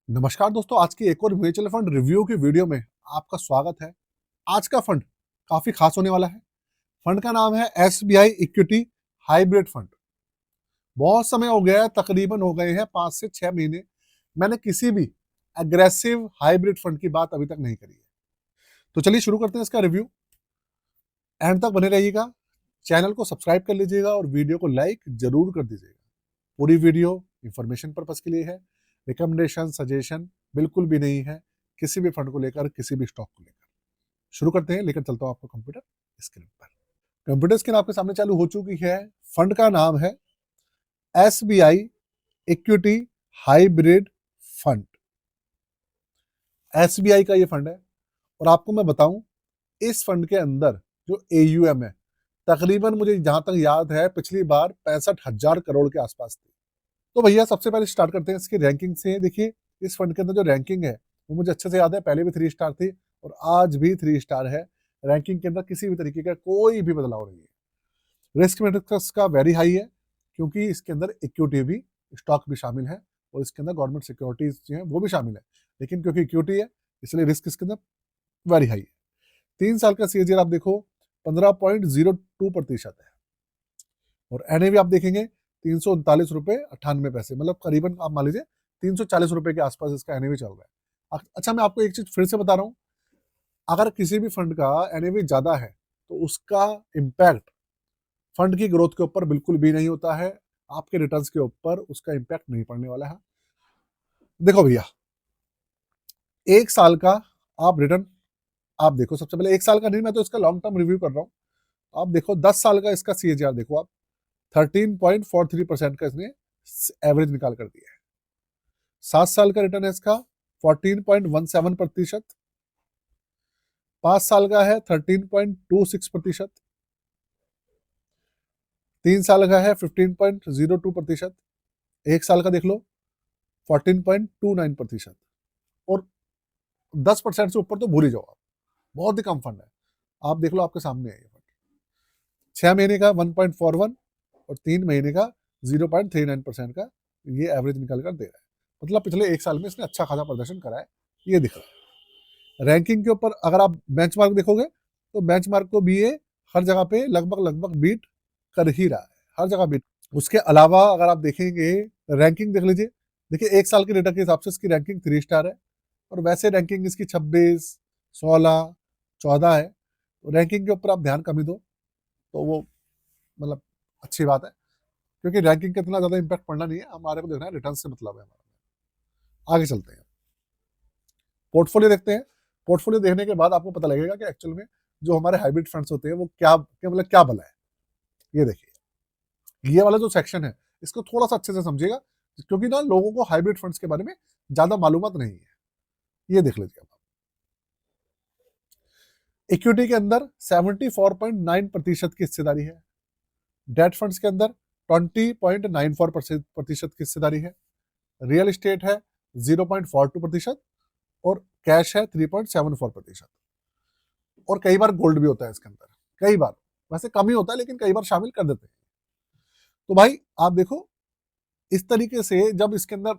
नमस्कार दोस्तों, आज की एक और म्यूचुअल फंड रिव्यू की वीडियो में आपका स्वागत है। आज का फंड काफी खास होने वाला है। फंड का नाम है एसबीआई इक्विटी हाइब्रिड फंड। बहुत समय हो गया है, तकरीबन हो गए हैं 5 से 6 महीने। मैंने किसी भी एग्रेसिव हाइब्रिड फंड की बात अभी तक नहीं करी है। तो चलिए शुरू करते हैं इसका रिव्यू। एंड तक बने रहिएगा, चैनल को सब्सक्राइब कर लीजिएगा और वीडियो को लाइक जरूर कर दीजिएगा। पूरी वीडियो इंफॉर्मेशन पर्पज के लिए है, रिकमेंडेशन सजेशन बिल्कुल भी नहीं है किसी भी फंड को लेकर, किसी भी स्टॉक को लेकर। शुरू करते हैं, लेकर चलता हूं आपको कंप्यूटर स्क्रीन पर। कंप्यूटर स्क्रीन आपके सामने चालू हो चुकी है। फंड का नाम है SBI equity hybrid fund. SBI का ये फंड है और आपको मैं बताऊं, इस फंड के अंदर जो एयूएम है, तकरीबन मुझे जहां तक याद है पिछली बार 65,000 करोड़ के आसपास थी। तो भैया सबसे पहले स्टार्ट करते हैं इसकी रैंकिंग से। देखिए, इस फंड के अंदर जो रैंकिंग है वो मुझे अच्छे से याद है, पहले भी 3 स्टार थी और आज भी 3 स्टार है। रैंकिंग के अंदर किसी भी तरीके का कोई भी बदलाव नहीं है। रिस्क मैट्रिक्स का वेरी हाई है, क्योंकि इसके अंदर इक्विटी भी, स्टॉक भी शामिल है और इसके अंदर गवर्नमेंट सिक्योरिटीज जो है वो भी शामिल है। लेकिन क्योंकि इक्विटी है इसलिए रिस्क इसके अंदर वेरी हाई है। 3 साल का सीएजीआर आप देखो 15.02% है और एनएवी आप देखेंगे 339 रुपए 98 पैसे, मतलब करीबन आप मान लीजिए 340 रुपए के आसपास इसका एनएवी चल रहा है। अच्छा, मैं आपको एक चीज फिर से बता रहा हूँ, अगर किसी भी फंड का एनएवी ज्यादा है तो उसका इम्पैक्ट फंड की ग्रोथ के ऊपर बिल्कुल भी नहीं होता है, आपके रिटर्न्स के ऊपर उसका इम्पैक्ट नहीं पड़ने वाला है। देखो भैया, 1 साल का आप रिटर्न आप देखो। सबसे पहले 1 साल का नहीं, मैं तो इसका लॉन्ग टर्म रिव्यू कर रहा हूँ। आप देखो 10 साल का इसका सीएजीआर देखो आप, 13.43% का इसने एवरेज निकाल कर दिया है। 7 साल का रिटर्न है इसका 14.17%। 5 साल का है 13.26%। 3 साल का है 15.02%। 1 साल का देख लो 14.29%। और 10% से ऊपर तो भूल ही जाओ आप, बहुत ही कम फंड है। आप देख लो, आपके सामने है ये फंड। 6 महीने का 1.41 और 3 महीने का 0.39% का ये एवरेज निकल कर दे रहा है। मतलब पिछले 1 साल में इसने अच्छा खासा प्रदर्शन करा है, ये दिख रहा है। रैंकिंग के ऊपर अगर आप बेंचमार्क देखोगे तो बेंचमार्क को भी ये हर जगह पे लगभग बीट कर ही रहा है, हर जगह बीट। उसके अलावा अगर आप देखेंगे, रैंकिंग देख लीजिए। देखिए 1 साल के डेटा के हिसाब से इसकी रैंकिंग 3 स्टार है और वैसे रैंकिंग इसकी 26, 16, 14 है। तो रैंकिंग के ऊपर आप ध्यान कम ही दो तो वो मतलब अच्छी बात है, क्योंकि रैंकिंग का इतना ज्यादा इंपैक्ट पड़ना नहीं है, हमारे को देखना है रिटर्न से मतलब है हमारा। आगे चलते हैं, पोर्टफोलियो देखते हैं। पोर्टफोलियो देखने के बाद आपको पता लगेगा कि एक्चुअल में जो हमारे हाइब्रिड फंड्स होते हैं वो क्या मतलब क्या भला है। ये देखिए, ये वाला जो सेक्शन है इसको थोड़ा सा अच्छे से समझिएगा, क्योंकि ना लोगों को हाइब्रिड फंड्स के बारे में ज्यादा मालूमात नहीं है। ये देख लीजिए आप। इक्विटी के अंदर 74.9% की हिस्सेदारी है। डेट फंड्स के अंदर 20.94% की हिस्सेदारी है। रियल एस्टेट है 0.42% और कैश है 3.74%। और कई बार गोल्ड भी होता है इसके अंदर, कई बार, वैसे कम ही होता है लेकिन कई बार शामिल कर देते हैं। तो भाई आप देखो, इस तरीके से जब इसके अंदर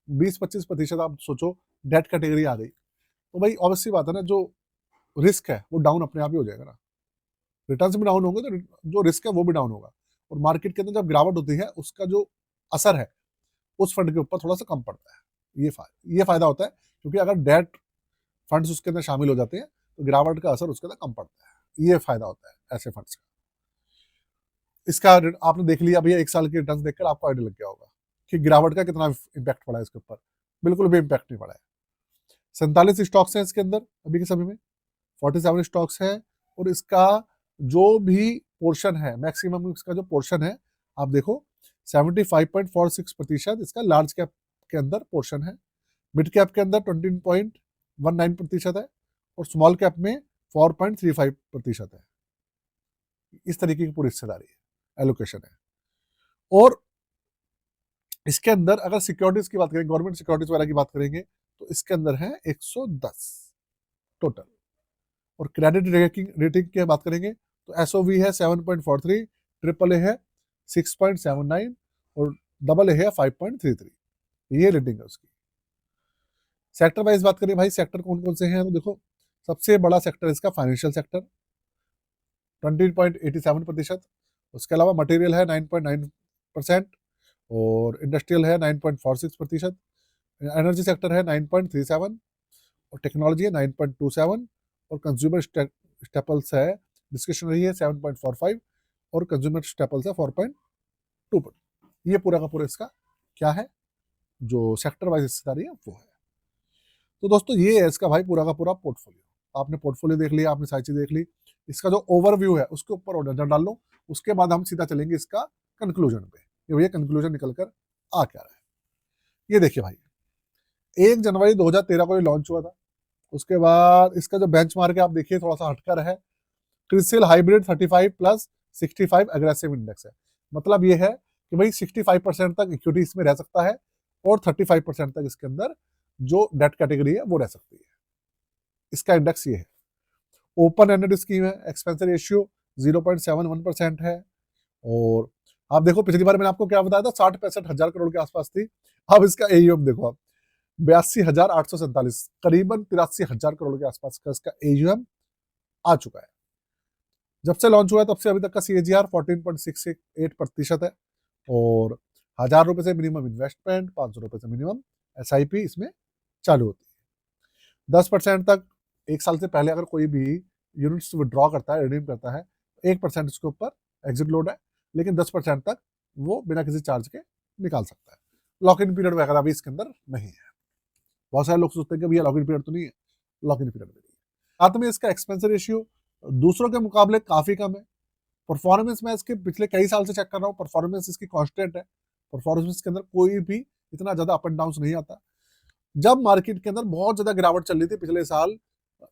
20-25% आप सोचो डेट कैटेगरी आ गई, तो भाई ऑब्वियसली बात है ना, जो रिस्क है वो डाउन अपने आप ही हो जाएगा ना। रिटर्न्स भी डाउन होंगे तो जो रिस्क है वो भी डाउन होगा, और मार्केट के अंदर जब गिरावट होती है उसका जो असर है उस फंड के ऊपर थोड़ा सा कम पड़ता है। ये फायदा होता है, क्योंकि अगर डेट फंड्स उसके अंदर शामिल हो जाते हैं तो गिरावट का असर उसके अंदर कम पड़ता है। ये फायदा होता है ऐसे फंड्स का। इसका आपने देख लिया भैया, 1 साल के रिटर्न देखकर आपको आइडिया लग गया होगा कि गिरावट का कितना इम्पैक्ट पड़ा है इसके ऊपर। बिल्कुल भी इम्पैक्ट नहीं पड़ा है। 47 स्टॉक्स हैं इसके अंदर अभी के समय में, 47 स्टॉक्स है। और इसका जो भी पोर्शन है, मैक्सिमम इसका जो पोर्शन है आप देखो 75.46% इसका लार्ज कैप के अंदर पोर्शन है। मिड कैप के अंदर 20.19% है और स्मॉल कैप में 4.35% है। इस तरीके की पूरी हिस्सेदारी है, एलोकेशन है। और इसके अंदर अगर सिक्योरिटीज की बात करें, गवर्नमेंट सिक्योरिटीज वगैरह की बात करेंगे, तो इसके अंदर है 110 टोटल। और क्रेडिट रेटिंग की बात करेंगे तो एसओवी है 7.43, ट्रिपल ए है 6.79 और डबल ए है 5.33। ये रेटिंग है उसकी। सेक्टर वाइज बात करें भाई, सेक्टर कौन कौन से हैं, तो देखो सबसे बड़ा सेक्टर इसका फाइनेंशियल सेक्टर 20.87%, उसके अलावा मटेरियल है 9.9%, और इंडस्ट्रियल है 9.46%, एनर्जी सेक्टर है 9.37, और टेक्नोलॉजी है 9.27, और कंज्यूमर स्टेपल्स है, डिस्क्रिशनरी है 7.45, और कंज्यूमर स्टेपल्स है 4.2। ये पूरा का पूरा इसका क्या है, जो सेक्टर वाइज हिस्सेदारी है वो है। तो दोस्तों ये है इसका भाई पूरा का पूरा पोर्टफोलियो। आपने पोर्टफोलियो देख लिया, आपने सारी चीज देख ली, इसका जो ओवरव्यू है उसके ऊपर और नजर डाल लो, उसके बाद हम सीधा चलेंगे इसका कंक्लूजन पे, ये भैया कंक्लूजन निकल कर आ क्या रहा है। ये देखिए भाई, 1 जनवरी 2013 को ये लॉन्च हुआ था। उसके बाद इसका जो बेंचमार्क है आप देखिए थोड़ा सा हटकर है, CRISIL hybrid 35 plus 65 aggressive index है। मतलब ये है कि भाई 65% तक इक्विटी इसमें रह सकता है, और 35% तक इसके अंदर जो डेट कैटेगरी है वो रह सकती है। इसका इंडेक्स ये है। ओपन एंडेड स्कीम है, एक्सपेंस रेशियो 0.71% है, और आप देखो पिछली बार मैंने आपको क्या बताया था, 60-65 हजार करोड़ के आसपास थी। अब इसका एयूएम देखो आप, 82,847, करीबन 83,000 करोड़ के आसपास का इसका एयूएम आ चुका है। जब से लॉन्च हुआ है तब से अभी तक का CAGR 14.68% है, और 1,000 रुपए से मिनिमम इन्वेस्टमेंट, 500 रुपए से मिनिमम SIP इसमें चालू होती है। 10% तक 1 साल से पहले अगर कोई भी यूनिट्स विड्रॉ करता है, रिडीम करता है, 1% उसके ऊपर एग्जिट लोड है, लेकिन 10% तक वो बिना किसी चार्ज के निकाल सकता है। लॉक इन पीरियड वगैरह भी इसके अंदर नहीं है। बहुत सारे लोग सोचते हैं कि भैया लॉक इन पीरियड तो नहीं है, लॉक इन पीरियड भी नहीं है। साथ में इसका एक्सपेंस रेशियो दूसरों के मुकाबले काफी कम है। परफॉर्मेंस मैं इसके पिछले कई साल से चेक कर रहा हूँ, परफॉर्मेंस इसकी कांस्टेंट है। परफॉर्मेंस के अंदर कोई भी इतना ज्यादा अप एंड डाउन नहीं आता। जब मार्केट के अंदर बहुत ज्यादा गिरावट चल रही थी पिछले साल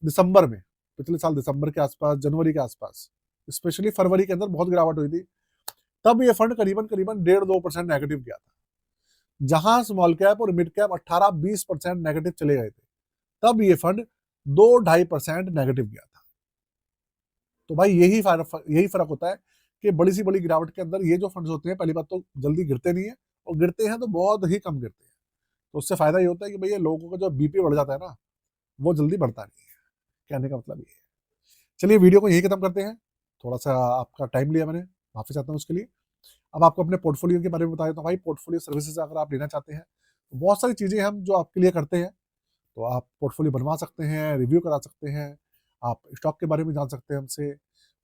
दिसंबर में, पिछले साल दिसंबर के आसपास, जनवरी के आसपास, स्पेशली फरवरी के अंदर बहुत गिरावट हुई थी, तब ये फंड करीबन करीबन 1.5-2% नेगेटिव गया था। जहां स्मॉल कैप और मिड कैप 18-20% नेगेटिव चले गए थे, तब ये फंड 2-2.5% नेगेटिव गया था। तो भाई यही फर्क होता है कि बड़ी सी बड़ी गिरावट के अंदर ये जो फंड्स होते हैं, पहली बात तो जल्दी गिरते नहीं है, और गिरते हैं तो बहुत ही कम गिरते हैं। तो उससे फायदा ये होता है कि भैया लोगों का जो बीपी बढ़ जाता है ना, वो जल्दी बढ़ता नहीं है। कहने का मतलब ये है। चलिए वीडियो को यही खत्म करते हैं। थोड़ा सा आपका टाइम लिया मैंने, माफी चाहता हूँ उसके लिए। अब आपको अपने पोर्टफोलियो के बारे में बता देता हूँ भाई। पोर्टफोलियो सर्विसेज अगर आप लेना चाहते हैं तो बहुत सारी चीजें हम जो आपके लिए करते हैं। तो आप पोर्टफोलियो बनवा सकते हैं, रिव्यू करा सकते हैं, आप स्टॉक के बारे में जान सकते हैं हमसे,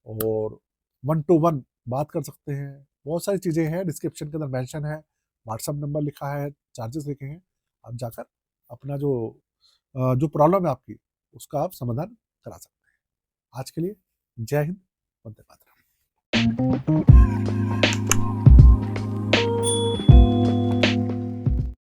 और 1-to-1 बात कर सकते हैं। बहुत सारी चीजें हैं, डिस्क्रिप्शन के अंदर मेंशन है, व्हाट्सअप नंबर लिखा है, चार्जेस लिखे हैं। आप जाकर अपना जो प्रॉब्लम है आपकी, उसका आप समाधान करा सकते हैं। आज के लिए जय हिंद, वंदे मातरम।